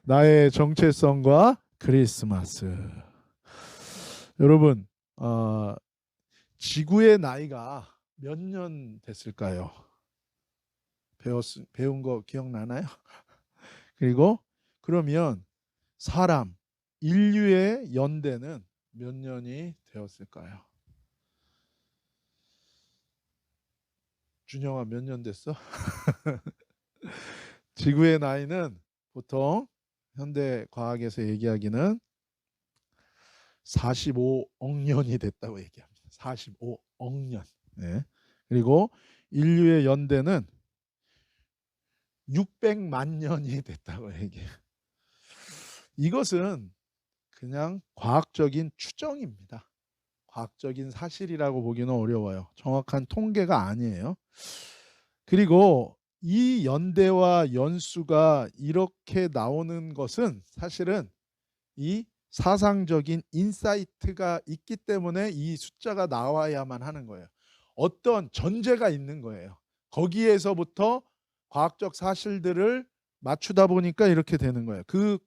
나의 정체성과 크리스마스. 여러분, 지구의 나이가 몇 년 됐을까요? 배운 거 기억나나요? 그리고 그러면 사람, 인류의 연대는 몇 년이 되었을까요? 준영아, 몇 년 됐어? 지구의 나이는 보통 현대 과학에서 얘기하기는 45억 년이 됐다고 얘기합니다. 45억 년. 네. 그리고 인류의 연대는 600만 년이 됐다고 얘기해요. 이것은 그냥 과학적인 추정입니다. 과학적인 사실이라고 보기는 어려워요. 정확한 통계가 아니에요. 그리고 이 연대와 연수가 이렇게 나오는 것은 사실은 이 사상적인 인사이트가 있기 때문에 이 숫자가 나와야만 하는 거예요. 어떤 전제가 있는 거예요. 거기에서부터 과학적 사실들을 맞추다 보니까 이렇게 되는 거예요. 그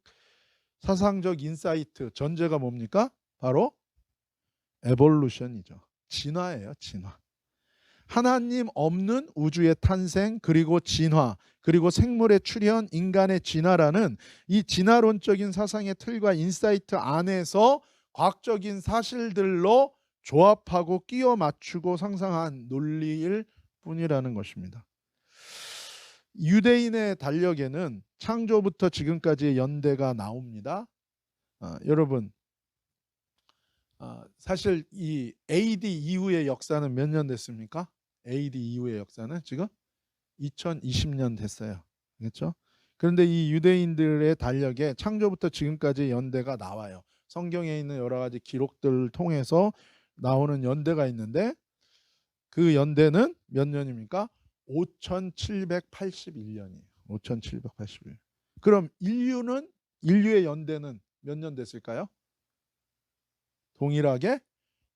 사상적 인사이트 전제가 뭡니까? 바로 에볼루션이죠. 진화예요, 진화. 하나님 없는 우주의 탄생, 그리고 진화, 그리고 생물의 출현, 인간의 진화라는 이 진화론적인 사상의 틀과 인사이트 안에서 과학적인 사실들로 조합하고 끼워 맞추고 상상한 논리일 뿐이라는 것입니다. 유대인의 달력에는 창조부터 지금까지의 연대가 나옵니다. 여러분, 사실 이 AD 이후의 역사는 몇 년 됐습니까? AD 이후의 역사는 지금 2020년 됐어요. 그렇죠? 그런데 이 유대인들의 달력에 창조부터 지금까지 연대가 나와요. 성경에 있는 여러 가지 기록들을 통해서 나오는 연대가 있는데 그 연대는 몇 년입니까? 5781년이에요. 5781년. 그럼 인류의 연대는 몇 년 됐을까요? 동일하게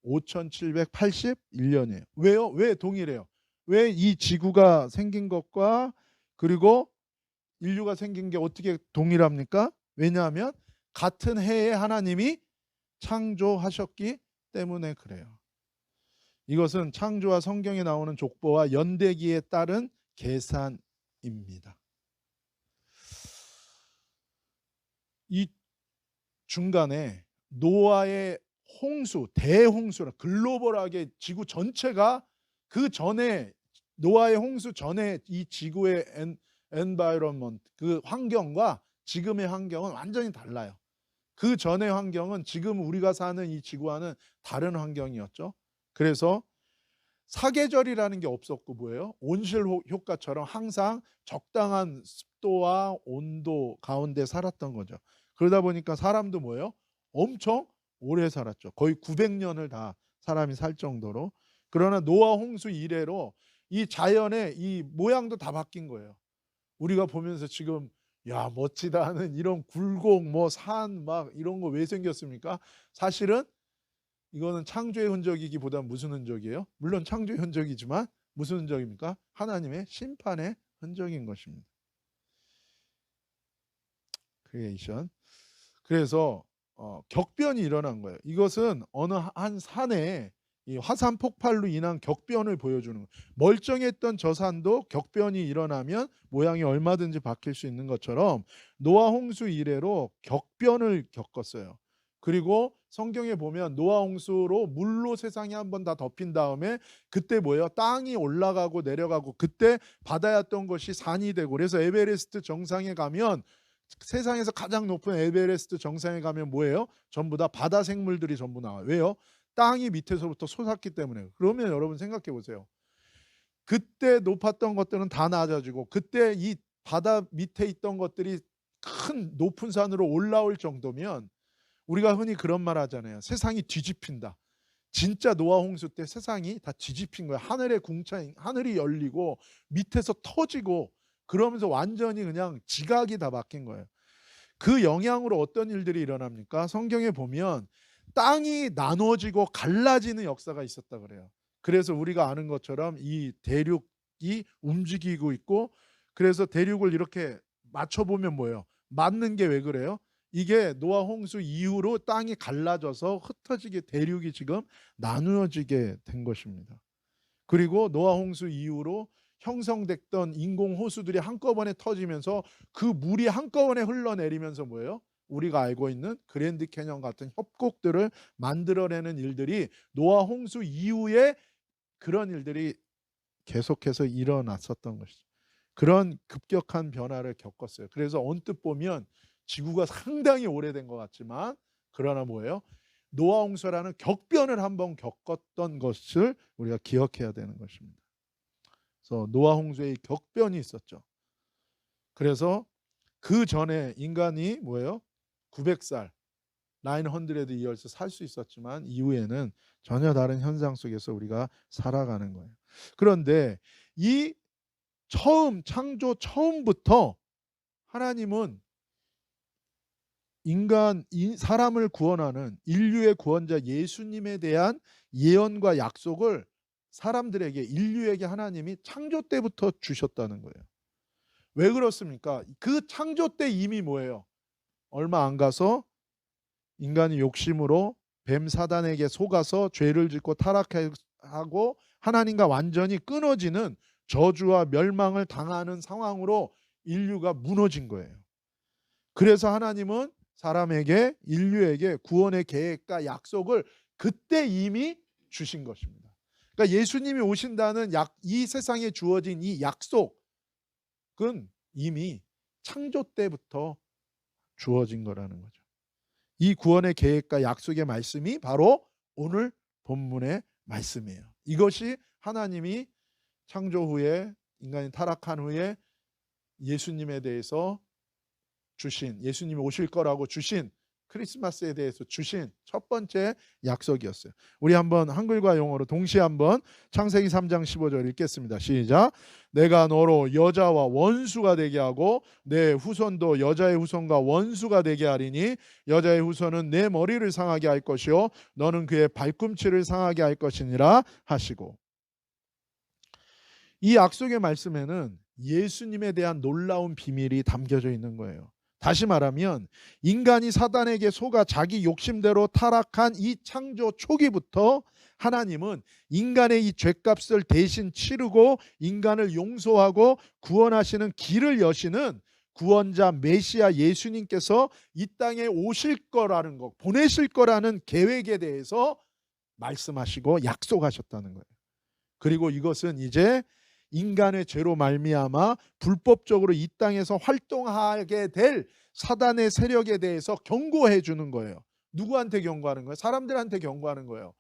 5781년이에요. 왜요? 왜 동일해요? 왜 이 지구가 생긴 것과 그리고 인류가 생긴 게 어떻게 동일합니까? 왜냐하면 같은 해에 하나님이 창조하셨기 때문에 그래요. 이것은 창조와 성경에 나오는 족보와 연대기에 따른 계산입니다. 이 중간에 노아의 홍수, 대홍수라 글로벌하게 지구 전체가 그 전에 노아의 홍수 전에 이 지구의 엔바이런먼트 그 환경과 지금의 환경은 완전히 달라요. 그 전의 환경은 지금 우리가 사는 이 지구와는 다른 환경이었죠. 그래서 사계절이라는 게 없었고 뭐예요? 온실 효과처럼 항상 적당한 습도와 온도 가운데 살았던 거죠. 그러다 보니까 사람도 뭐예요? 엄청 오래 살았죠. 거의 900년을 다 사람이 살 정도로. 그러나 노아 홍수 이래로 이 자연의 이 모양도 다 바뀐 거예요. 우리가 보면서 지금 야 멋지다 하는 이런 굴곡 뭐 산 막 이런 거 왜 생겼습니까? 사실은 이거는 창조의 흔적이기보다 무슨 흔적이에요? 물론 창조의 흔적이지만 무슨 흔적입니까? 하나님의 심판의 흔적인 것입니다. 크리에이션. 그래서 격변이 일어난 거예요. 이것은 어느 한 산에 이 화산 폭발로 인한 격변을 보여주는 거예요. 멀쩡했던 저 산도 격변이 일어나면 모양이 얼마든지 바뀔 수 있는 것처럼 노아 홍수 이래로 격변을 겪었어요. 그리고 성경에 보면 노아 홍수로 물로 세상이 한번 다 덮인 다음에 그때 뭐예요? 땅이 올라가고 내려가고 그때 바다였던 것이 산이 되고 그래서 에베레스트 정상에 가면 세상에서 가장 높은 에베레스트 정상에 가면 뭐예요? 전부 다 바다 생물들이 전부 나와요. 왜요? 땅이 밑에서부터 솟았기 때문에. 그러면 여러분 생각해 보세요. 그때 높았던 것들은 다 낮아지고 그때 이 바다 밑에 있던 것들이 큰 높은 산으로 올라올 정도면 우리가 흔히 그런 말 하잖아요. 세상이 뒤집힌다. 진짜 노아 홍수 때 세상이 다 뒤집힌 거예요. 하늘의 궁창, 하늘이 열리고 밑에서 터지고 그러면서 완전히 그냥 지각이 다 바뀐 거예요. 그 영향으로 어떤 일들이 일어납니까? 성경에 보면 땅이 나눠지고 갈라지는 역사가 있었다 그래요. 그래서 우리가 아는 것처럼 이 대륙이 움직이고 있고 그래서 대륙을 이렇게 맞춰보면 뭐예요? 맞는 게 왜 그래요? 이게 노아 홍수 이후로 땅이 갈라져서 흩어지게 대륙이 지금 나누어지게 된 것입니다. 그리고 노아 홍수 이후로 형성됐던 인공 호수들이 한꺼번에 터지면서 그 물이 한꺼번에 흘러내리면서 뭐예요? 우리가 알고 있는 그랜드 캐년 같은 협곡들을 만들어내는 일들이 노아 홍수 이후에 그런 일들이 계속해서 일어났었던 것이죠. 그런 급격한 변화를 겪었어요. 그래서 언뜻 보면 지구가 상당히 오래된 것 같지만 그러나 뭐예요? 노아 홍수라는 격변을 한번 겪었던 것을 우리가 기억해야 되는 것입니다. 그래서 노아 홍수의 격변이 있었죠. 그래서 그 전에 인간이 뭐예요? 900살 900 years 살 수 있었지만 이후에는 전혀 다른 현상 속에서 우리가 살아가는 거예요. 그런데 이 창조 처음부터 하나님은 사람을 구원하는 인류의 구원자 예수님에 대한 예언과 약속을 사람들에게, 인류에게 하나님이 창조 때부터 주셨다는 거예요. 왜 그렇습니까? 그 창조 때 이미 뭐예요? 얼마 안 가서 인간이 욕심으로 뱀 사단에게 속아서 죄를 짓고 타락하고 하나님과 완전히 끊어지는 저주와 멸망을 당하는 상황으로 인류가 무너진 거예요. 그래서 하나님은 사람에게, 인류에게 구원의 계획과 약속을 그때 이미 주신 것입니다. 그러니까 예수님이 오신다는 이 세상에 주어진 이 약속은 이미 창조 때부터 주어진 거라는 거죠. 이 구원의 계획과 약속의 말씀이 바로 오늘 본문의 말씀이에요. 이것이 하나님이 창조 후에, 인간이 타락한 후에 예수님에 대해서 주신, 예수님이 오실 거라고 주신, 크리스마스에 대해서 주신 첫 번째 약속이었어요. 우리 한번 한글과 영어로 동시에 한번 창세기 3장 15절 읽겠습니다. 시작. 내가 너로 여자와 원수가 되게 하고 내 후손도 여자의 후손과 원수가 되게 하리니 여자의 후손은 내 머리를 상하게 할 것이요 너는 그의 발꿈치를 상하게 할 것이니라 하시고, 이 약속의 말씀에는 예수님에 대한 놀라운 비밀이 담겨져 있는 거예요. 다시 말하면 인간이 사단에게 속아 자기 욕심대로 타락한 이 창조 초기부터 하나님은 인간의 이 죄값을 대신 치르고 인간을 용서하고 구원하시는 길을 여시는 구원자 메시아 예수님께서 이 땅에 오실 거라는 것, 보내실 거라는 계획에 대해서 말씀하시고 약속하셨다는 거예요. 그리고 이것은 이제 인간의 죄로 말미암아 불법적으로 이 땅에서 활동하게 될 사단의 세력에 대해서 경고해 주는 거예요. 누구한테 경고하는 거예요? 사람들한테 경고하는 거예요.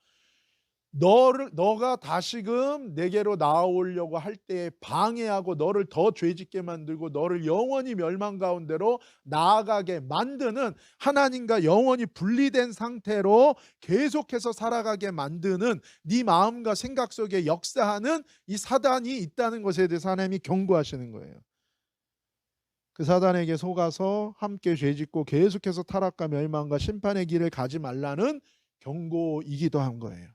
너가 다시금 내게로 나아오려고 할 때 방해하고 너를 더 죄짓게 만들고 너를 영원히 멸망 가운데로 나아가게 만드는, 하나님과 영원히 분리된 상태로 계속해서 살아가게 만드는 네 마음과 생각 속에 역사하는 이 사단이 있다는 것에 대해서 하나님이 경고하시는 거예요. 그 사단에게 속아서 함께 죄짓고 계속해서 타락과 멸망과 심판의 길을 가지 말라는 경고이기도 한 거예요.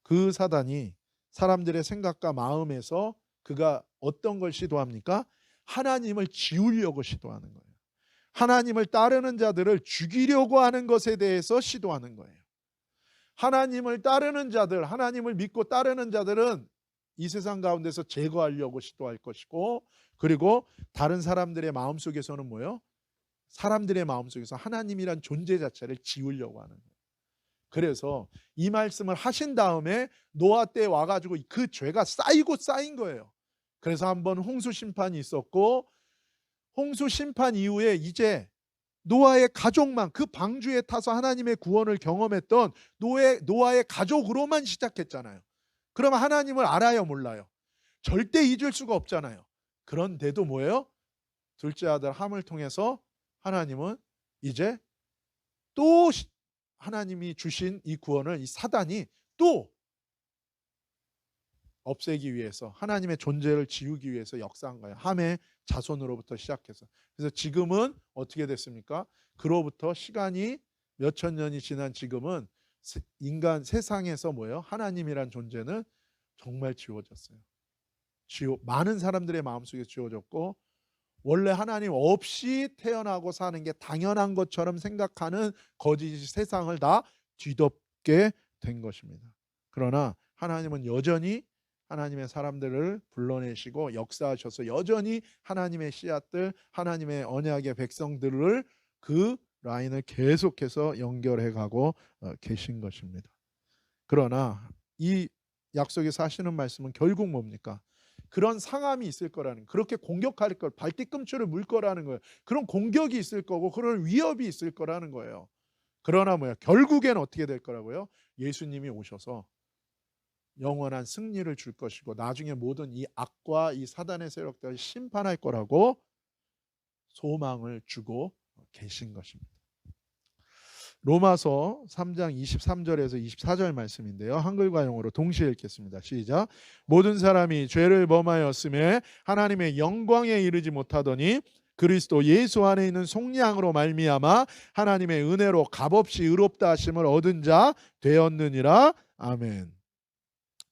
그 사단이 사람들의 생각과 마음에서 그가 어떤 걸 시도합니까? 하나님을 지우려고 시도하는 거예요. 하나님을 따르는 자들을 죽이려고 하는 것에 대해서 시도하는 거예요. 하나님을 따르는 자들, 하나님을 믿고 따르는 자들은 이 세상 가운데서 제거하려고 시도할 것이고, 그리고 다른 사람들의 마음속에서는 뭐예요? 사람들의 마음속에서 하나님이란 존재 자체를 지우려고 하는 거예요. 그래서 이 말씀을 하신 다음에 노아 때 와가지고 그 죄가 쌓이고 쌓인 거예요. 그래서 한번 홍수 심판이 있었고, 홍수 심판 이후에 이제 노아의 가족만, 그 방주에 타서 하나님의 구원을 경험했던 노아의 가족으로만 시작했잖아요. 그러면 하나님을 알아요, 몰라요? 절대 잊을 수가 없잖아요. 그런데도 뭐예요? 둘째 아들 함을 통해서 하나님은 이제 또 하나님이 주신 이 구원을 이 사단이 또 없애기 위해서, 하나님의 존재를 지우기 위해서 역사한 거예요. 함의 자손으로부터 시작해서. 그래서 지금은 어떻게 됐습니까? 그로부터 시간이 몇천 년이 지난 지금은 인간 세상에서 뭐예요? 하나님이란 존재는 정말 지워졌어요. 많은 사람들의 마음속에 지워졌고 원래 하나님 없이 태어나고 사는 게 당연한 것처럼 생각하는 거짓 세상을 다 뒤덮게 된 것입니다. 그러나 하나님은 여전히 하나님의 사람들을 불러내시고 역사하셔서 여전히 하나님의 씨앗들, 하나님의 언약의 백성들을 그 라인을 계속해서 연결해 가고 계신 것입니다. 그러나 이 약속에서 하시는 말씀은 결국 뭡니까? 그런 상함이 있을 거라는, 그렇게 공격할 걸, 발뒤꿈치를 물 거라는 거예요. 그런 공격이 있을 거고 그런 위협이 있을 거라는 거예요. 그러나 뭐야? 결국엔 어떻게 될 거라고요? 예수님이 오셔서 영원한 승리를 줄 것이고 나중에 모든 이 악과 이 사단의 세력들을 심판할 거라고 소망을 주고 계신 것입니다. 로마서 3장 23절에서 24절 말씀인데요. 한글과 영어로 동시에 읽겠습니다. 시작. 모든 사람이 죄를 범하였음에 하나님의 영광에 이르지 못하더니 그리스도 예수 안에 있는 속량으로 말미암아 하나님의 은혜로 값없이 의롭다 하심을 얻은 자 되었느니라. 아멘.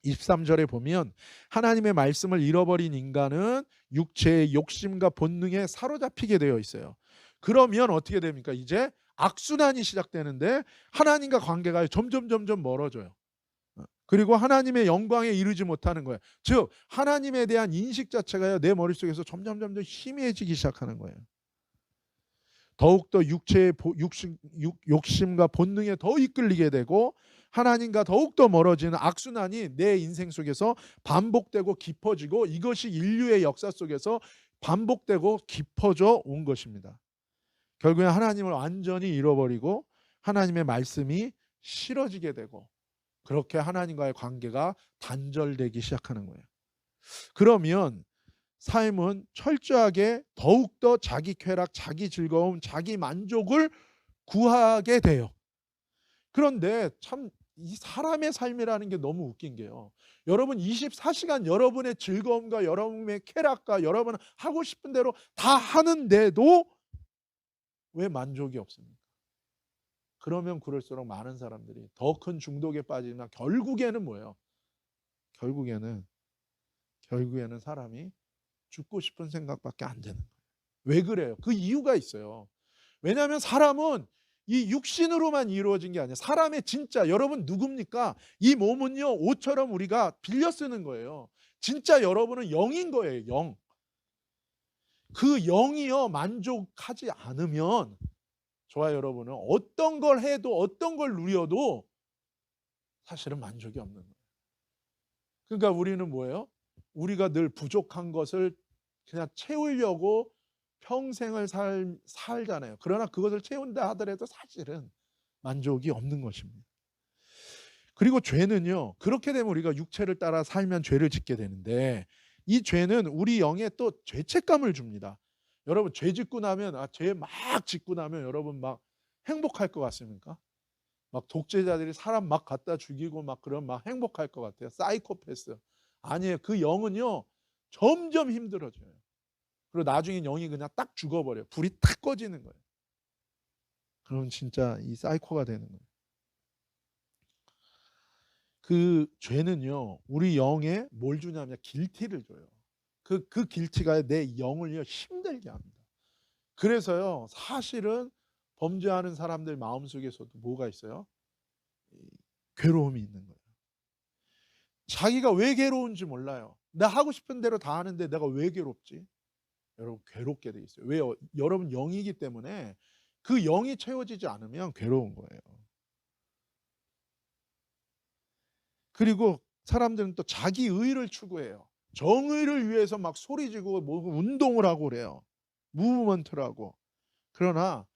23절에 보면 하나님의 말씀을 잃어버린 인간은 육체의 욕심과 본능에 사로잡히게 되어 있어요. 그러면 어떻게 됩니까? 이제 악순환이 시작되는데 하나님과 관계가 점점 멀어져요. 그리고 하나님의 영광에 이르지 못하는 거예요. 즉 하나님에 대한 인식 자체가 내 머릿속에서 점점 희미해지기 시작하는 거예요. 더욱더 육체의 욕심과 본능에 더 이끌리게 되고 하나님과 더욱더 멀어지는 악순환이 내 인생 속에서 반복되고 깊어지고 이것이 인류의 역사 속에서 반복되고 깊어져 온 것입니다. 결국에 하나님을 완전히 잃어버리고 하나님의 말씀이 싫어지게 되고 그렇게 하나님과의 관계가 단절되기 시작하는 거예요. 그러면 삶은 철저하게 더욱더 자기 쾌락, 자기 즐거움, 자기 만족을 구하게 돼요. 그런데 참 이 사람의 삶이라는 게 너무 웃긴 게요. 여러분 24시간 여러분의 즐거움과 여러분의 쾌락과 여러분 하고 싶은 대로 다 하는데도 왜 만족이 없습니까? 그러면 그럴수록 많은 사람들이 더 큰 중독에 빠지나 결국에는 뭐예요? 결국에는 사람이 죽고 싶은 생각밖에 안 되는 거예요. 왜 그래요? 그 이유가 있어요. 왜냐하면 사람은 이 육신으로만 이루어진 게 아니에요. 사람의 진짜 여러분 누굽니까? 이 몸은요 옷처럼 우리가 빌려 쓰는 거예요. 진짜 여러분은 영인 거예요. 영. 그 영이요 만족하지 않으면 저와 여러분은 어떤 걸 해도 어떤 걸 누려도 사실은 만족이 없는 거예요. 그러니까 우리는 뭐예요? 우리가 늘 부족한 것을 그냥 채우려고 평생을 살잖아요. 그러나 그것을 채운다 하더라도 사실은 만족이 없는 것입니다. 그리고 죄는요. 그렇게 되면 우리가 육체를 따라 살면 죄를 짓게 되는데 이 죄는 우리 영에 또 죄책감을 줍니다. 여러분 죄 짓고 나면 죄 막 짓고 나면 여러분 막 행복할 것 같습니까? 막 독재자들이 사람 막 갖다 죽이고 막 그러면 막 행복할 것 같아요. 사이코패스. 아니에요. 그 영은요. 점점 힘들어져요. 그리고 나중에 영이 그냥 딱 죽어버려요. 불이 탁 꺼지는 거예요. 그럼 진짜 이 사이코가 되는 거예요. 그 죄는요. 우리 영에 뭘 주냐면 길티를 줘요. 그 길티가 내 영을요 힘들게 합니다. 그래서요. 사실은 범죄하는 사람들 마음속에서도 뭐가 있어요? 괴로움이 있는 거예요. 자기가 왜 괴로운지 몰라요. 나 하고 싶은 대로 다 하는데 내가 왜 괴롭지? 여러분 괴롭게 돼 있어요. 왜요? 여러분 영이기 때문에 그 영이 채워지지 않으면 괴로운 거예요. 그리고 사람들은 또 자기 의를 추구해요. 정의를 위해서 막 소리지고 뭐 운동을 하고 그래요. 무브먼트를 하고. 그러나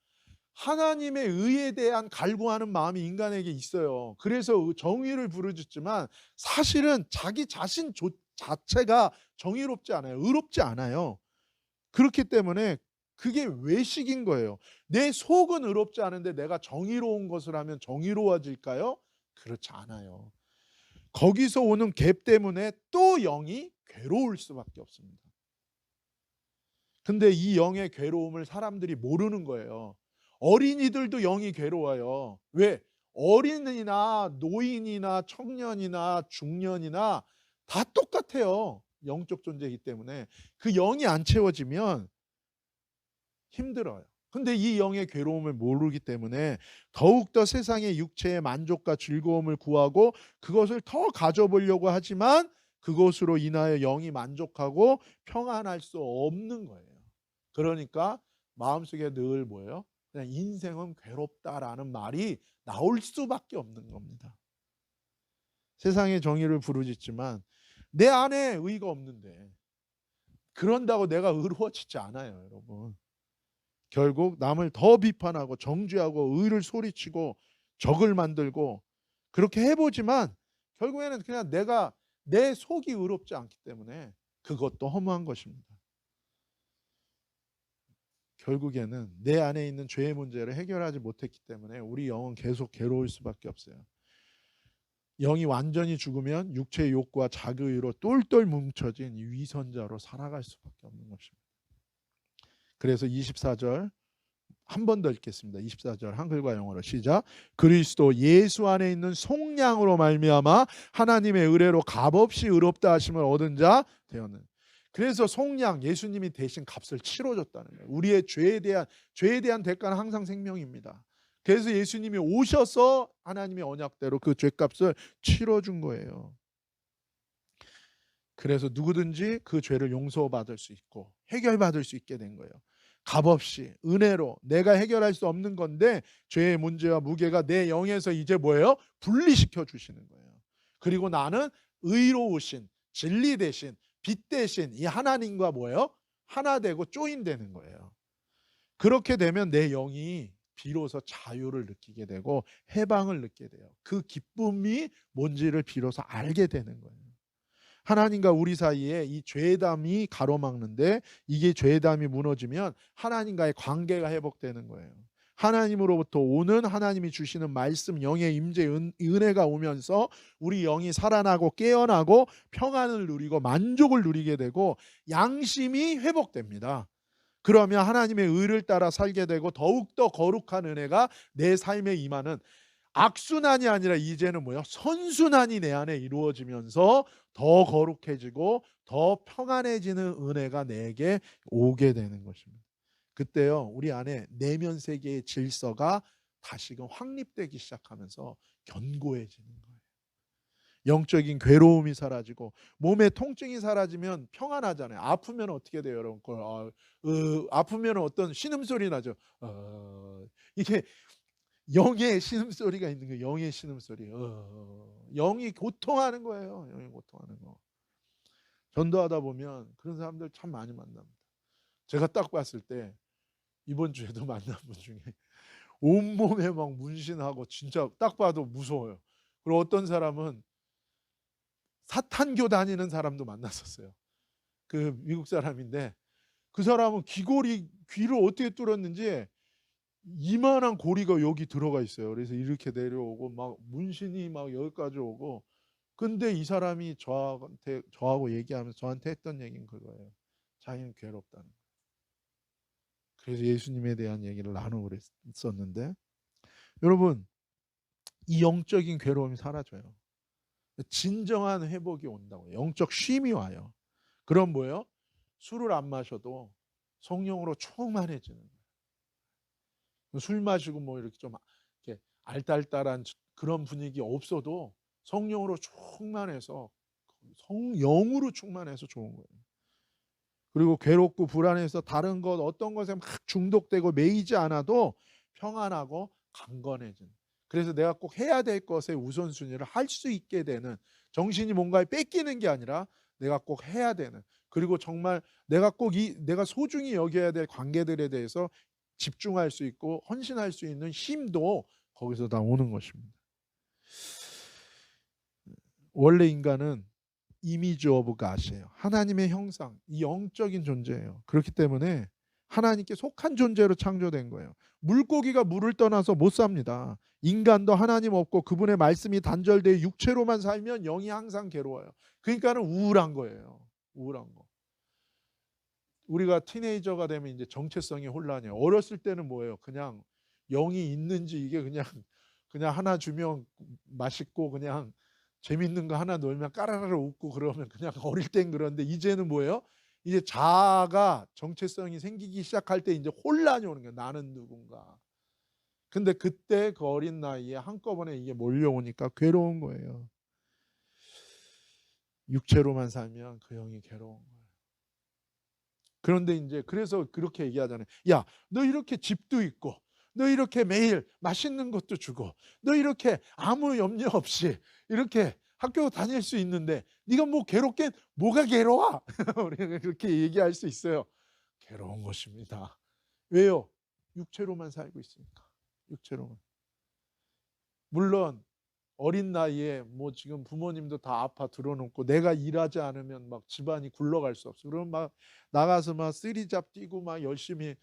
하나님의 의에 대한 갈구하는 마음이 인간에게 있어요. 그래서 정의를 부르짖지만 사실은 자기 자신 자체가 정의롭지 않아요. 의롭지 않아요. 그렇기 때문에 그게 외식인 거예요. 내 속은 의롭지 않은데 내가 정의로운 것을 하면 정의로워질까요? 그렇지 않아요. 거기서 오는 갭 때문에 또 영이 괴로울 수밖에 없습니다. 근데 이 영의 괴로움을 사람들이 모르는 거예요. 어린이들도 영이 괴로워요. 왜? 어린이나 노인이나 청년이나 중년이나 다 똑같아요. 영적 존재이기 때문에 그 영이 안 채워지면 힘들어요. 근데 이 영의 괴로움을 모르기 때문에 더욱더 세상의 육체의 만족과 즐거움을 구하고 그것을 더 가져보려고 하지만 그것으로 인하여 영이 만족하고 평안할 수 없는 거예요. 그러니까 마음속에 늘 뭐예요? 그냥 인생은 괴롭다라는 말이 나올 수밖에 없는 겁니다. 세상의 정의를 부르짖지만 내 안에 의가 없는데 그런다고 내가 의로워지지 않아요, 여러분. 결국 남을 더 비판하고 정죄하고 의를 소리치고 적을 만들고 그렇게 해보지만 결국에는 그냥 내 속이 의롭지 않기 때문에 그것도 허무한 것입니다. 결국에는 내 안에 있는 죄의 문제를 해결하지 못했기 때문에 우리 영은 계속 괴로울 수밖에 없어요. 영이 완전히 죽으면 육체의 욕구와 자기의로 똘똘 뭉쳐진 위선자로 살아갈 수밖에 없는 것입니다. 그래서 24절 한 번 더 읽겠습니다. 24절 한글과 영어로 시작. 그리스도 예수 안에 있는 속량으로 말미암아 하나님의 의뢰로 값없이 의롭다 하심을 얻은 자 되었는. 그래서 속량, 예수님이 대신 값을 치러줬다는 거예요. 우리의 죄에 대한 대가는 항상 생명입니다. 그래서 예수님이 오셔서 하나님의 언약대로 그 죄값을 치러준 거예요. 그래서 누구든지 그 죄를 용서받을 수 있고 해결받을 수 있게 된 거예요. 값없이 은혜로 내가 해결할 수 없는 건데 죄의 문제와 무게가 내 영에서 이제 뭐예요? 분리시켜 주시는 거예요. 그리고 나는 의로우신 진리 대신 빛 대신 이 하나님과 뭐예요? 하나 되고 조인되는 거예요. 그렇게 되면 내 영이 비로소 자유를 느끼게 되고 해방을 느끼게 돼요. 그 기쁨이 뭔지를 비로소 알게 되는 거예요. 하나님과 우리 사이에 이 죄담이 가로막는데 이게 죄담이 무너지면 하나님과의 관계가 회복되는 거예요. 하나님으로부터 오는 하나님이 주시는 말씀 영의 임재 은혜가 오면서 우리 영이 살아나고 깨어나고 평안을 누리고 만족을 누리게 되고 양심이 회복됩니다. 그러면 하나님의 의를 따라 살게 되고 더욱더 거룩한 은혜가 내 삶에 임하는 악순환이 아니라 이제는 뭐야? 선순환이 내 안에 이루어지면서 더 거룩해지고 더 평안해지는 은혜가 내게 오게 되는 것입니다. 그때요 우리 안에 내면 세계의 질서가 다시금 확립되기 시작하면서 견고해지는 거예요. 영적인 괴로움이 사라지고 몸의 통증이 사라지면 평안하잖아요. 아프면 어떻게 돼요, 여러분? 아프면 어떤 신음소리 나죠. 이게 영의 신음소리가 있는 거예요. 영의 신음소리. 영이 고통하는 거예요. 영이 고통하는 거. 전도하다 보면 그런 사람들 참 많이 만납니다. 제가 딱 봤을 때 이번 주에도 만난 분 중에 온몸에 막 문신하고 진짜 딱 봐도 무서워요. 그리고 어떤 사람은 사탄교 다니는 사람도 만났었어요. 그 미국 사람인데 그 사람은 귀를 어떻게 뚫었는지 이만한 고리가 여기 들어가 있어요. 그래서 이렇게 내려오고 막 문신이 막 여기까지 오고. 근데 이 사람이 저하고 얘기하면서 저한테 했던 얘기는 그거예요. 자기는 괴롭다는 거예요. 그래서 예수님에 대한 얘기를 나누고 그랬었는데 여러분 이 영적인 괴로움이 사라져요. 진정한 회복이 온다고요. 영적 쉼이 와요. 그럼 뭐예요? 술을 안 마셔도 성령으로 충만해지는 거예요. 술 마시고 뭐 이렇게 좀 이렇게 알딸딸한 그런 분위기 없어도 성령으로 충만해서 영으로 충만해서 좋은 거예요. 그리고 괴롭고 불안해서 다른 것 어떤 것에 막 중독되고 매이지 않아도 평안하고 강건해지는. 그래서 내가 꼭 해야 될 것의 우선순위를 할 수 있게 되는 정신이 뭔가에 뺏기는 게 아니라 내가 꼭 해야 되는 그리고 정말 내가 내가 소중히 여겨야 될 관계들에 대해서 집중할 수 있고 헌신할 수 있는 힘도 거기서 다 오는 것입니다. 원래 인간은 이미지 오브 갓이에요. 하나님의 형상, 이 영적인 존재예요. 그렇기 때문에 하나님께 속한 존재로 창조된 거예요. 물고기가 물을 떠나서 못 삽니다. 인간도 하나님 없고 그분의 말씀이 단절돼 육체로만 살면 영이 항상 괴로워요. 그러니까는 우울한 거예요. 우울한 거. 우리가 티네이저가 되면 이제 정체성이 혼란이에요. 어렸을 때는 뭐예요? 그냥 영이 있는지 이게 그냥 하나 주면 맛있고 그냥 재밌는 거 하나 놀면 까라라라 웃고 그러면 그냥 어릴 땐 그런데 이제는 뭐예요? 이제 자아가 정체성이 생기기 시작할 때 이제 혼란이 오는 거예요. 나는 누군가. 근데 그때 그 어린 나이에 한꺼번에 이게 몰려오니까 괴로운 거예요. 육체로만 살면 그 영이 괴로운 거예요. 그런데 이제 그래서 그렇게 얘기하잖아요. 야, 너 이렇게 집도 있고, 너 이렇게 매일 맛있는 것도 주고, 너 이렇게 아무 염려 없이 이렇게 학교 다닐 수 있는데 네가 뭐 괴롭게 뭐가 괴로워? 우리가 그렇게 얘기할 수 있어요. 괴로운 것입니다. 왜요? 육체로만 살고 있으니까. 육체로만. 물론 어린 나이에 뭐 지금 부모님도 다 아파 들어놓고 내가 일하지 않으면 막 집안이 굴러갈 수 없어. 그럼 막 나가서 막 쓰리잡 뛰고 막 열심히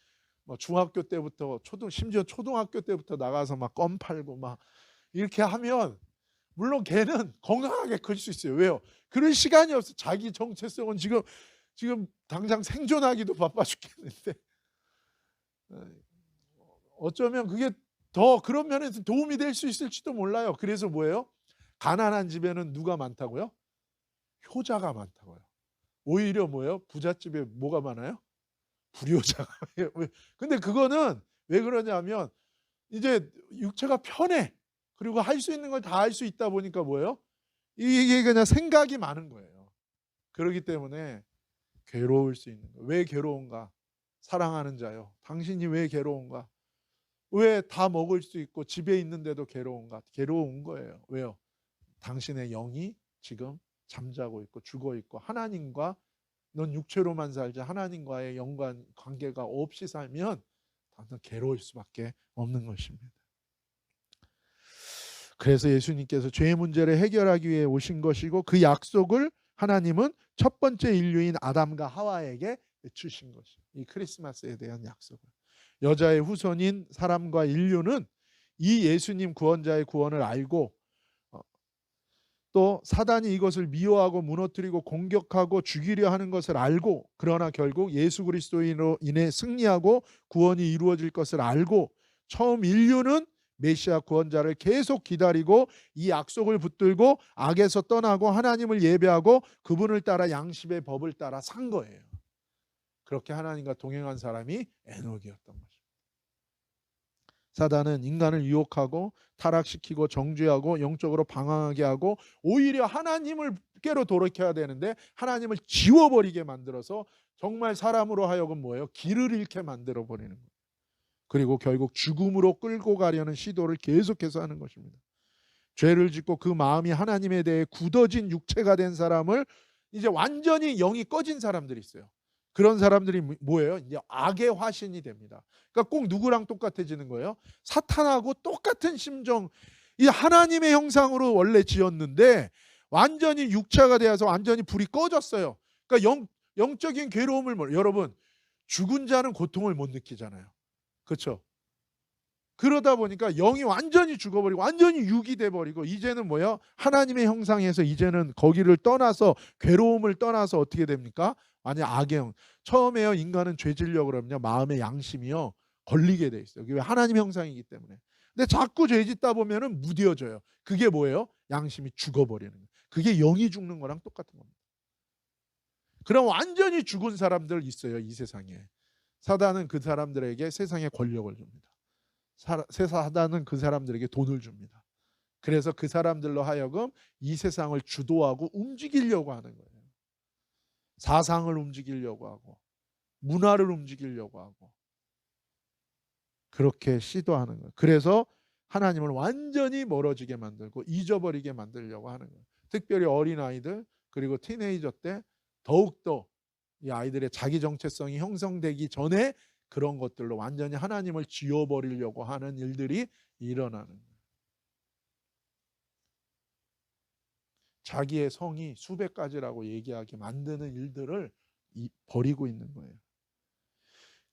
뭐 중학교 때부터 심지어 초등학교 때부터 나가서 막 껌 팔고 막 이렇게 하면 물론 걔는 건강하게 클 수 있어요. 왜요? 그럴 시간이 없어. 자기 정체성은 지금 당장 생존하기도 바빠 죽겠는데 어쩌면 그게 더 그런 면에서 도움이 될 수 있을지도 몰라요. 그래서 뭐예요? 가난한 집에는 누가 많다고요? 효자가 많다고요. 오히려 뭐예요? 부잣집에 뭐가 많아요? 불효자가. 근데 그거는 왜 그러냐면 이제 육체가 편해. 그리고 할 수 있는 걸 다 할 수 있다 보니까 뭐예요? 이게 그냥 생각이 많은 거예요. 그렇기 때문에 괴로울 수 있는 거예요. 왜 괴로운가? 사랑하는 자요. 당신이 왜 괴로운가? 왜 다 먹을 수 있고 집에 있는데도 괴로운가? 괴로운 거예요. 왜요? 당신의 영이 지금 잠자고 있고 죽어 있고 하나님과 넌 육체로만 살지 하나님과의 연관 관계가 없이 살면 당장 괴로울 수밖에 없는 것입니다. 그래서 예수님께서 죄의 문제를 해결하기 위해 오신 것이고 그 약속을 하나님은 첫 번째 인류인 아담과 하와에게 주신 것이에요. 이 크리스마스에 대한 약속을. 여자의 후손인 사람과 인류는 이 예수님 구원자의 구원을 알고 또 사단이 이것을 미워하고 무너뜨리고 공격하고 죽이려 하는 것을 알고 그러나 결국 예수 그리스도인으로 인해 승리하고 구원이 이루어질 것을 알고 처음 인류는 메시아 구원자를 계속 기다리고 이 약속을 붙들고 악에서 떠나고 하나님을 예배하고 그분을 따라 양심의 법을 따라 산 거예요. 그렇게 하나님과 동행한 사람이 에녹이었던 것입니다. 사단은 인간을 유혹하고 타락시키고 정죄하고 영적으로 방황하게 하고 오히려 하나님을께로 돌이켜야 되는데 하나님을 지워버리게 만들어서 정말 사람으로 하여금 뭐예요? 길을 잃게 만들어버리는 거예요. 그리고 결국 죽음으로 끌고 가려는 시도를 계속해서 하는 것입니다. 죄를 짓고 그 마음이 하나님에 대해 굳어진 육체가 된 사람을 이제 완전히 영이 꺼진 사람들이 있어요. 그런 사람들이 뭐예요? 이제 악의 화신이 됩니다. 그러니까 꼭 누구랑 똑같아지는 거예요? 사탄하고 똑같은 심정. 이 하나님의 형상으로 원래 지었는데 완전히 육체가 되어서 완전히 불이 꺼졌어요. 그러니까 영적인 괴로움을 여러분 죽은 자는 고통을 못 느끼잖아요. 그렇죠? 그러다 보니까 영이 완전히 죽어버리고 완전히 육이 돼버리고 이제는 뭐예요? 하나님의 형상에서 이제는 거기를 떠나서 괴로움을 떠나서 어떻게 됩니까? 아니 악의 영. 처음에요 인간은 죄질려 그러면요 마음의 양심이요 걸리게 돼 있어요. 그게 하나님의 형상이기 때문에. 근데 자꾸 죄짓다 보면은 무뎌져요. 그게 뭐예요? 양심이 죽어버리는 거예요. 그게 영이 죽는 거랑 똑같은 겁니다. 그럼 완전히 죽은 사람들 있어요 이 세상에. 사단은 그 사람들에게 세상의 권력을 줍니다. 사단은 그 사람들에게 돈을 줍니다. 그래서 그 사람들로 하여금 이 세상을 주도하고 움직이려고 하는 거예요. 사상을 움직이려고 하고 문화를 움직이려고 하고 그렇게 시도하는 거예요. 그래서 하나님을 완전히 멀어지게 만들고 잊어버리게 만들려고 하는 거예요. 특별히 어린아이들 그리고 티네이저 때 더욱더 이 아이들의 자기 정체성이 형성되기 전에 그런 것들로 완전히 하나님을 지워버리려고 하는 일들이 일어나는 거예요. 자기의 성이 수백 가지라고 얘기하게 만드는 일들을 버리고 있는 거예요.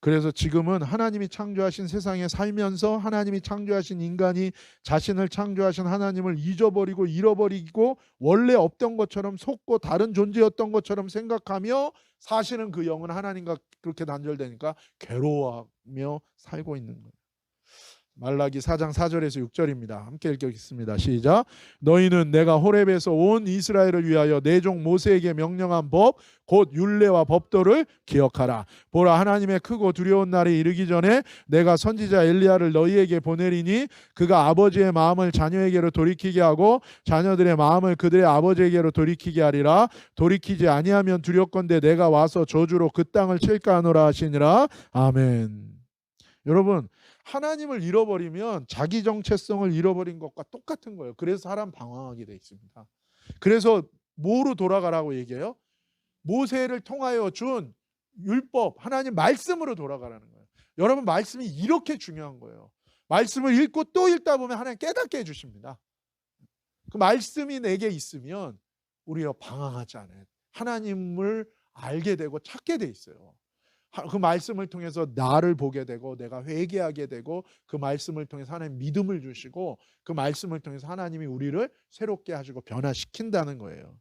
그래서 지금은 하나님이 창조하신 세상에 살면서 하나님이 창조하신 인간이 자신을 창조하신 하나님을 잊어버리고 잃어버리고 원래 없던 것처럼 속고 다른 존재였던 것처럼 생각하며 사실은 그 영은 하나님과 그렇게 단절되니까 괴로워하며 살고 있는 거예요. 말라기 4장 4절에서 6절입니다. 함께 읽겠습니다. 시작. 너희는 내가 호렙에서 온 이스라엘을 위하여 내 종 모세에게 명령한 법 곧 율례와 법도를 기억하라. 보라, 하나님의 크고 두려운 날이 이르기 전에 내가 선지자 엘리야를 너희에게 보내리니 그가 아버지의 마음을 자녀에게로 돌이키게 하고 자녀들의 마음을 그들의 아버지에게로 돌이키게 하리라. 돌이키지 아니하면 두렵건대 내가 와서 저주로 그 땅을 칠까 하노라 하시니라. 아멘. 여러분, 하나님을 잃어버리면 자기 정체성을 잃어버린 것과 똑같은 거예요. 그래서 사람 방황하게 돼 있습니다. 그래서 뭐로 돌아가라고 얘기해요? 모세를 통하여 준 율법, 하나님 말씀으로 돌아가라는 거예요. 여러분, 말씀이 이렇게 중요한 거예요. 말씀을 읽고 또 읽다 보면 하나님 깨닫게 해주십니다. 그 말씀이 내게 있으면 우리가 방황하지 않아요. 하나님을 알게 되고 찾게 돼 있어요. 그 말씀을 통해서 나를 보게 되고 내가 회개하게 되고 그 말씀을 통해서 하나님 믿음을 주시고 그 말씀을 통해서 하나님이 우리를 새롭게 하시고 변화시킨다는 거예요.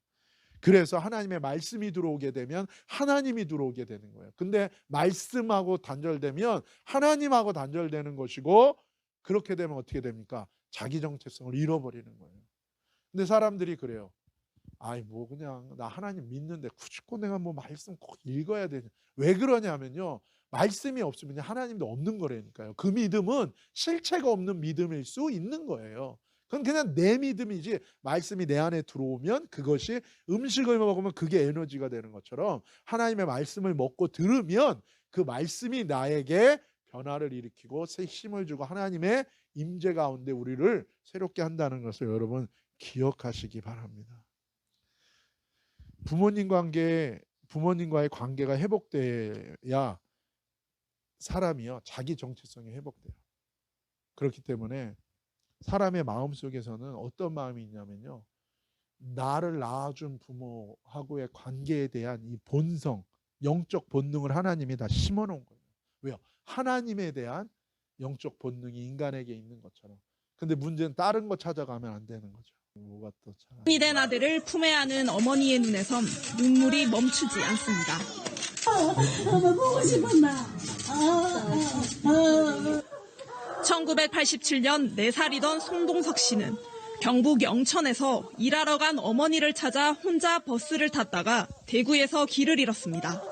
그래서 하나님의 말씀이 들어오게 되면 하나님이 들어오게 되는 거예요. 근데 말씀하고 단절되면 하나님하고 단절되는 것이고, 그렇게 되면 어떻게 됩니까? 자기 정체성을 잃어버리는 거예요. 근데 사람들이 그래요. 아이 뭐 그냥 나 하나님 믿는데 굳이 꼭 내가 뭐 말씀 꼭 읽어야 되냐. 왜 그러냐면요, 말씀이 없으면 하나님도 없는 거라니까요. 그 믿음은 실체가 없는 믿음일 수 있는 거예요. 그건 그냥 내 믿음이지, 말씀이 내 안에 들어오면 그것이 음식을 먹으면 그게 에너지가 되는 것처럼 하나님의 말씀을 먹고 들으면 그 말씀이 나에게 변화를 일으키고 새 힘을 주고 하나님의 임재 가운데 우리를 새롭게 한다는 것을 여러분 기억하시기 바랍니다. 부모님과의 관계가 회복돼야 사람이요 자기 정체성이 회복돼요. 그렇기 때문에 사람의 마음속에서는 어떤 마음이 있냐면요, 나를 낳아준 부모하고의 관계에 대한 이 본성, 영적 본능을 하나님이 다 심어놓은 거예요. 왜요? 하나님에 대한 영적 본능이 인간에게 있는 것처럼. 근데 문제는 다른 거 찾아가면 안 되는 거죠. 뭐가 또 이 된 아들을 품에 안은 어머니의 눈에선 눈물이 멈추지 않습니다. 엄마 보고 싶었나? 1987년 4살이던 송동석 씨는 경북 영천에서 일하러 간 어머니를 찾아 혼자 버스를 탔다가 대구에서 길을 잃었습니다.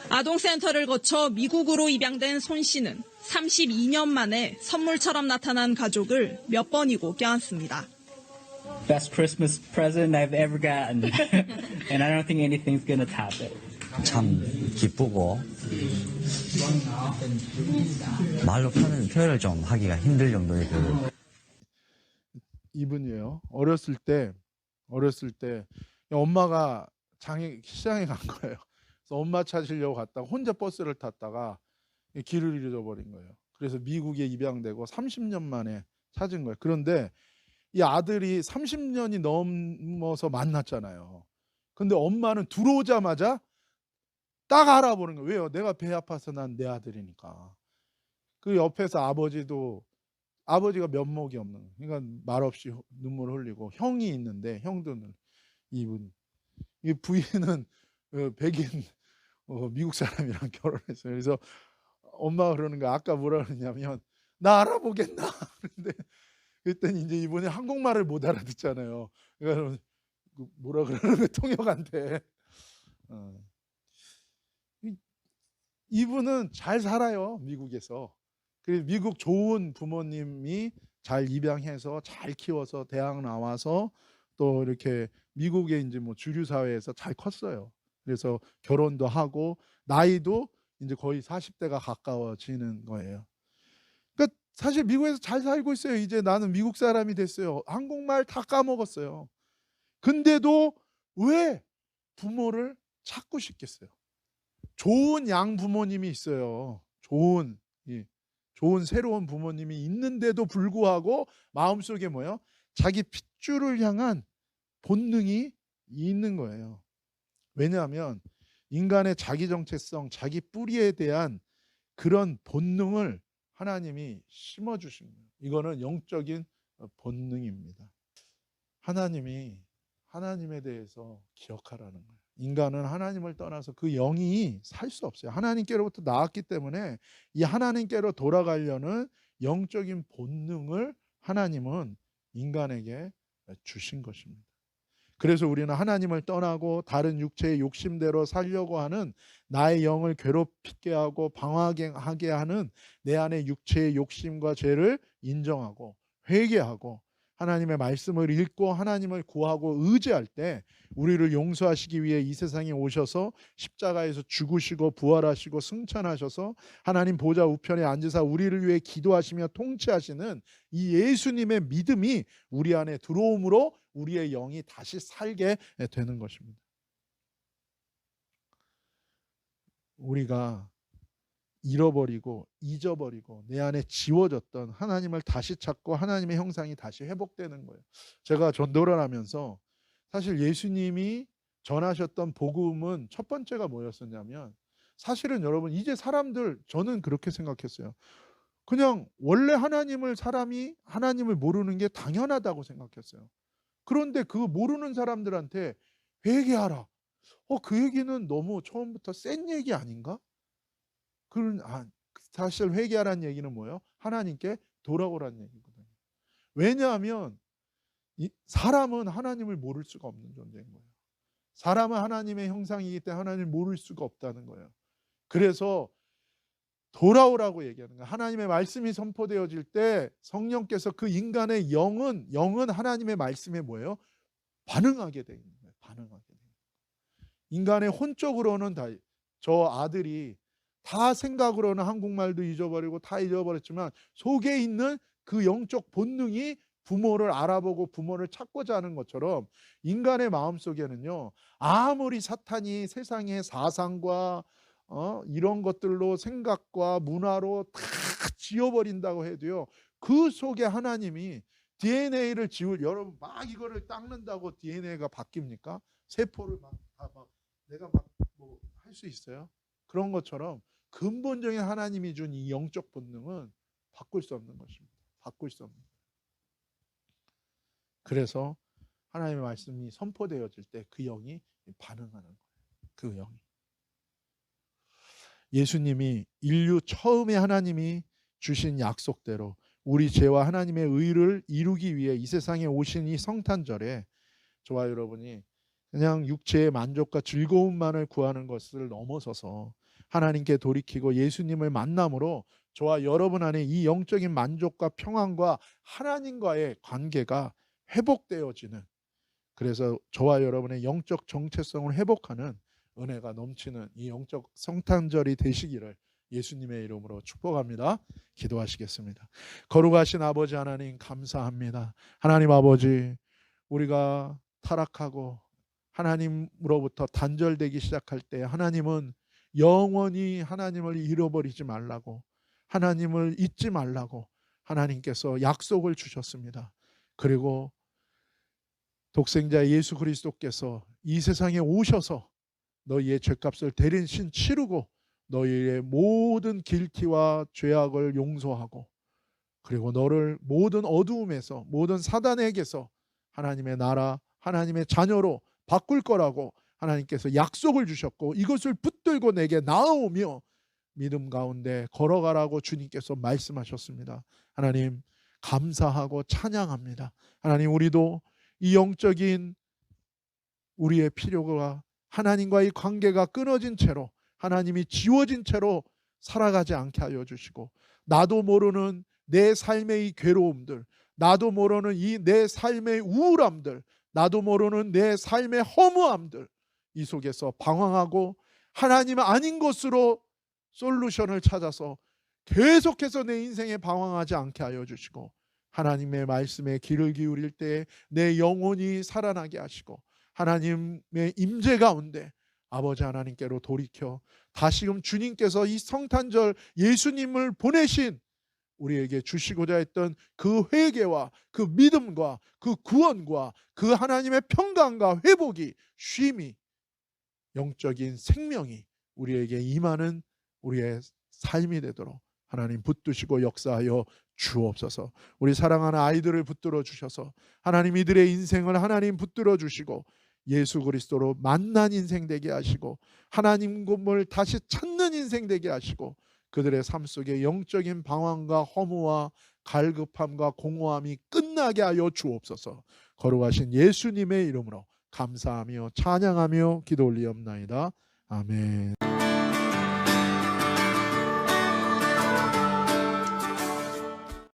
아동센터를 거쳐 미국으로 입양된 손 씨는 32년 만에 선물처럼 나타난 가족을 몇 번이고 껴안습니다. Best Christmas present I've ever gotten. And I don't think anything's gonna top it. 참 기쁘고 말로 표현을 좀 하기가 힘들 정도의 이분이에요. 어렸을 때 엄마가 시장에 간 거예요. 그래서 엄마 찾으려고 갔다가 혼자 버스를 탔다가 길을 잃어버린 거예요. 그래서 미국에 입양되고 30년 만에 찾은 거예요. 그런데 이 아들이 30년이 넘어서 만났잖아요. 근데 엄마는 들어오자마자 딱 알아보는 거예요. 왜요? 내가 배 아파서 난 내 아들이니까. 그 옆에서 아버지가 면목이 없는 거예요. 그러니까 말없이 눈물 흘리고, 형이 있는데 형도 이분 이 부인은 백인 미국 사람이랑 결혼했어요. 그래서 엄마가 그러는 거야. 아까 뭐라 그러냐면 나 알아보겠나. 그런데 그랬더니 이제 이분이 한국말을 못 알아듣잖아요. 그러니까 뭐라 그러는 거야, 통역한테. 이분은 잘 살아요, 미국에서. 그래서 미국 좋은 부모님이 잘 입양해서 잘 키워서 대학 나와서 또 이렇게 미국의 이제 뭐 주류 사회에서 잘 컸어요. 그래서 결혼도 하고 나이도 이제 거의 40대가 가까워지는 거예요. 그러니까 사실 미국에서 잘 살고 있어요. 이제 나는 미국 사람이 됐어요. 한국말 다 까먹었어요. 근데도 왜 부모를 찾고 싶겠어요? 좋은 양부모님이 있어요. 좋은 새로운 부모님이 있는데도 불구하고 마음속에 뭐예요? 자기 핏줄을 향한 본능이 있는 거예요. 왜냐하면 인간의 자기 정체성, 자기 뿌리에 대한 그런 본능을 하나님이 심어주신 거예요. 이거는 영적인 본능입니다. 하나님이 하나님에 대해서 기억하라는 거예요. 인간은 하나님을 떠나서 그 영이 살 수 없어요. 하나님께로부터 나왔기 때문에 이 하나님께로 돌아가려는 영적인 본능을 하나님은 인간에게 주신 것입니다. 그래서 우리는 하나님을 떠나고 다른 육체의 욕심대로 살려고 하는 나의 영을 괴롭게 하고 방황하게 하는 내 안의 육체의 욕심과 죄를 인정하고 회개하고 하나님의 말씀을 읽고 하나님을 구하고 의지할 때 우리를 용서하시기 위해 이 세상에 오셔서 십자가에서 죽으시고 부활하시고 승천하셔서 하나님 보좌 우편에 앉으사 우리를 위해 기도하시며 통치하시는 이 예수님의 믿음이 우리 안에 들어옴으로 우리의 영이 다시 살게 되는 것입니다. 우리가 잃어버리고 잊어버리고 내 안에 지워졌던 하나님을 다시 찾고 하나님의 형상이 다시 회복되는 거예요. 제가 전도를 하면서 사실 예수님이 전하셨던 복음은 첫 번째가 뭐였었냐면, 사실은 여러분 이제 사람들, 저는 그렇게 생각했어요. 그냥 원래 사람이 하나님을 모르는 게 당연하다고 생각했어요. 그런데 그 모르는 사람들한테 회개하라. 그 얘기는 너무 처음부터 센 얘기 아닌가? 사실 회개하라는 얘기는 뭐예요? 하나님께 돌아오라는 얘기거든요. 왜냐하면 사람은 하나님을 모를 수가 없는 존재인 거예요. 사람은 하나님의 형상이기 때문에 하나님을 모를 수가 없다는 거예요. 그래서 돌아오라고 얘기하는 거예요. 하나님의 말씀이 선포되어질 때 성령께서 그 인간의 영은 하나님의 말씀에 뭐예요? 반응하게 되어 있는 거예요. 반응하게 되어 있는 거예요. 인간의 혼적으로는 저 아들이 다 생각으로는 한국말도 잊어버리고 다 잊어버렸지만 속에 있는 그 영적 본능이 부모를 알아보고 부모를 찾고자 하는 것처럼 인간의 마음속에는요, 아무리 사탄이 세상의 사상과 이런 것들로 생각과 문화로 다 지워버린다고 해도요, 그 속에 하나님이 DNA를 여러분 막 이거를 닦는다고 DNA가 바뀝니까? 세포를 내가 뭐 할 수 있어요? 그런 것처럼 근본적인 하나님이 준 이 영적 본능은 바꿀 수 없는 것입니다. 바꿀 수 없는 거예요. 그래서 하나님의 말씀이 선포되어질 때 그 영이 반응하는 거예요. 그 영이. 예수님이 인류 처음에 하나님이 주신 약속대로 우리 죄와 하나님의 의를 이루기 위해 이 세상에 오신 이 성탄절에 저와 여러분이 그냥 육체의 만족과 즐거움만을 구하는 것을 넘어서서 하나님께 돌이키고 예수님을 만남으로 저와 여러분 안에 이 영적인 만족과 평안과 하나님과의 관계가 회복되어지는, 그래서 저와 여러분의 영적 정체성을 회복하는 은혜가 넘치는 이 영적 성탄절이 되시기를 예수님의 이름으로 축복합니다. 기도하시겠습니다. 거룩하신 아버지 하나님, 감사합니다. 하나님 아버지, 우리가 타락하고 하나님으로부터 단절되기 시작할 때 하나님은 영원히 하나님을 잃어버리지 말라고, 하나님을 잊지 말라고 하나님께서 약속을 주셨습니다. 그리고 독생자 예수 그리스도께서 이 세상에 오셔서 너희의 죄값을 대신 치르고 너희의 모든 길티와 죄악을 용서하고, 그리고 너를 모든 어두움에서, 모든 사단에게서 하나님의 나라, 하나님의 자녀로 바꿀 거라고 하나님께서 약속을 주셨고, 이것을 붙들고 내게 나아오며 믿음 가운데 걸어가라고 주님께서 말씀하셨습니다. 하나님 감사하고 찬양합니다. 하나님, 우리도 이 영적인 우리의 필요가 하나님과의 관계가 끊어진 채로, 하나님이 지워진 채로 살아가지 않게 하여 주시고, 나도 모르는 내 삶의 이 괴로움들, 나도 모르는 이 내 삶의 우울함들, 나도 모르는 내 삶의 허무함들, 이 속에서 방황하고 하나님 아닌 것으로 솔루션을 찾아서 계속해서 내 인생에 방황하지 않게 하여 주시고, 하나님의 말씀에 귀를 기울일 때 내 영혼이 살아나게 하시고, 하나님의 임재 가운데 아버지 하나님께로 돌이켜 다시금 주님께서 이 성탄절 예수님을 보내신 우리에게 주시고자 했던 그 회개와 그 믿음과 그 구원과 그 하나님의 평강과 회복이, 쉼이, 영적인 생명이 우리에게 임하는 우리의 삶이 되도록 하나님 붙드시고 역사하여 주옵소서. 우리 사랑하는 아이들을 붙들어 주셔서 하나님 이들의 인생을 하나님 붙들어 주시고 예수 그리스도로 만난 인생 되게 하시고 하나님을 다시 찾는 인생 되게 하시고, 그들의 삶 속에 영적인 방황과 허무와 갈급함과 공허함이 끝나게 하여 주옵소서. 거룩하신 예수님의 이름으로 감사하며 찬양하며 기도 올리옵나이다. 아멘.